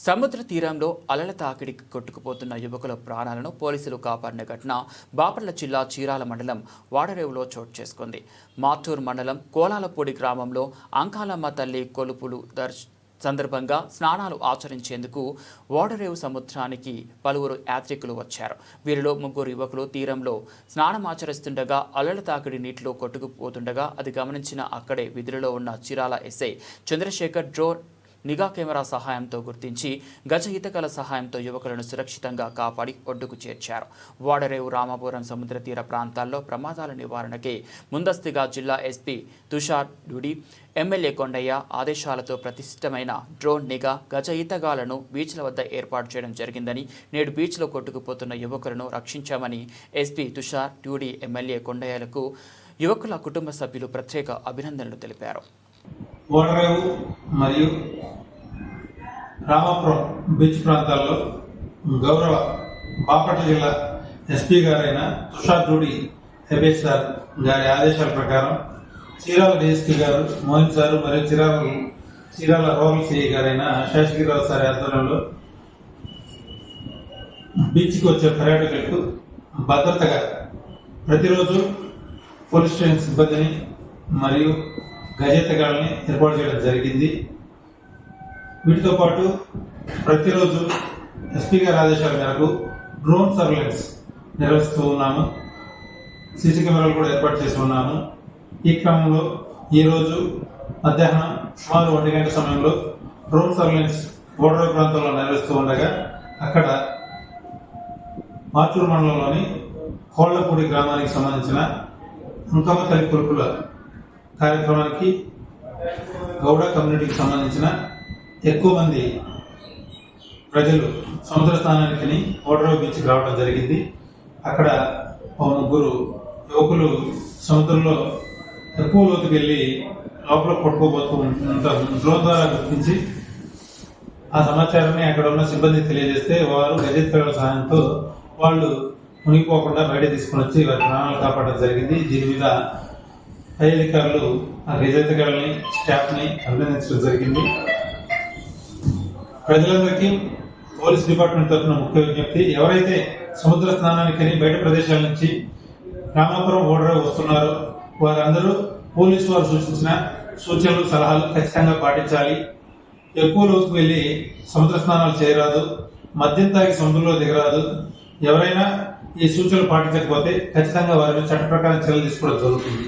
సముద్ర తీరంలో అలల తాకిడికి కొట్టుకుపోతున్న యువకుల ప్రాణాలను పోలీసులు కాపాడిన ఘటన బాపట్ల జిల్లా చీరాల మండలం వాడరేవులో చోటు చేసుకుంది. మాటూరు మండలం కోలాలపూడి గ్రామంలో అంకాలమ్మ తల్లి కొలుపులు సందర్భంగా స్నానాలు ఆచరించేందుకు ఓడరేవు సముద్రానికి పలువురు యాత్రికులు వచ్చారు. వీరిలో ముగ్గురు యువకులు తీరంలో స్నానమాచరిస్తుండగా అలల తాకిడి నీటిలో కొట్టుకుపోతుండగా అది గమనించిన అక్కడే విధులలో ఉన్న చీరాల ఎస్ఐ చంద్రశేఖర్ డ్రోన్ నిఘా కెమెరా సహాయంతో గుర్తించి గజ ఈతగాళ్ల సహాయంతో యువకులను సురక్షితంగా కాపాడి ఒడ్డుకు చేర్చారు. వాడరేవు రామాపురం సముద్ర తీర ప్రాంతాల్లో ప్రమాదాల నివారణకి ముందస్తుగా జిల్లా ఎస్పీ తుషార్ డుడి, ఎమ్మెల్యే కొండయ్య ఆదేశాలతో ప్రతిష్ఠితమైన డ్రోన్ నిఘా గజ ఈతగాళ్లను బీచ్ల వద్ద ఏర్పాటు చేయడం జరిగిందని, నేడు బీచ్లో కొట్టుకుపోతున్న యువకులను రక్షించామని ఎస్పీ తుషార్ డ్యూడి, ఎమ్మెల్యే కొండయ్యలకు యువకుల కుటుంబ సభ్యులు ప్రత్యేక అభినందనలు తెలిపారు. ఓడరేవు మరియు రామాపురం బీచ్ ప్రాంతాల్లో గౌరవ బాపట్ల జిల్లా ఎస్పీ గారైన తుషార్ డ్యూడి ఎబిఎస్ఆర్ గారి ఆదేశాల ప్రకారం చీరాల డిఎస్పీ గారు మోహన్ సార్ మరియు చీరాల రూరల్ సిఐ గారైన శేషగిరిరావు సార్ ఆధ్వర్యంలో బీచ్కి వచ్చే పర్యాటకులకు భద్రతగా ప్రతిరోజు పోలీస్ స్టేషన్ సిబ్బందిని మరియు గజెత్తగాళ్ళని ఏర్పాటు చేయడం జరిగింది. వీటితో పాటు ప్రతిరోజు ఎస్పీ గారి ఆదేశాల మేరకు డ్రోన్ సర్వేలెన్స్ నిర్వహిస్తూ ఉన్నాము. సీసీ కెమెరాలు కూడా ఏర్పాటు చేసి ఉన్నాము. ఈ క్రమంలో ఈరోజు మధ్యాహ్నం సుమారు 1 గంట సమయంలో డ్రోన్ సర్వేలెన్స్ ఓడరేవు ప్రాంతంలో నిర్వహిస్తూ ఉండగా అక్కడ మాటూరు మండలంలోని కోళ్లపూడి గ్రామానికి సంబంధించిన అంకమ్మ తల్లి కొలుపుల కార్యక్రమానికి గౌడ కమ్యూనిటీకి సంబంధించిన ఎక్కువ మంది ప్రజలు సముద్ర స్నానానికి ఓడరేవు బీచ్కి రావడం జరిగింది. అక్కడ ముగ్గురు యువకులు సముద్రంలో ఎక్కువ లోతుకి వెళ్ళి లోపల కొట్టుకోబోతున్నంత డ్రోన్ ద్వారా గుర్తించి ఆ సమాచారాన్ని అక్కడ ఉన్న సిబ్బందికి తెలియజేస్తే వారు గజెత్తగాళ్ల సహాయంతో వాళ్ళు మునిగిపోకుండా బయట తీసుకుని వచ్చి వారి ప్రాణాలు కాపాడడం జరిగింది. దీని మీద పై అధికారులు ఆ గజెత్తగాళ్ళని స్టాఫ్ని అభినందించడం జరిగింది. ప్రజలందరికీ పోలీస్ డిపార్ట్మెంట్ తరఫున ముఖ్య విజ్ఞప్తి, ఎవరైతే సముద్ర స్నానానికి బయట ప్రదేశాల నుంచి రామాపురం ఓడరేవు వస్తున్నారో వారందరూ పోలీసు వారు సూచించిన సూచనలు సలహాలు ఖచ్చితంగా పాటించాలి. ఎక్కువ లోతుకు వెళ్ళి సముద్ర స్నానాలు చేయరాదు, మద్యం తాగి సముద్రంలో దిగరాదు. ఎవరైనా ఈ సూచనలు పాటించకపోతే ఖచ్చితంగా వారి చట్ట ప్రకారం చర్యలు తీసుకోవడం జరుగుతుంది.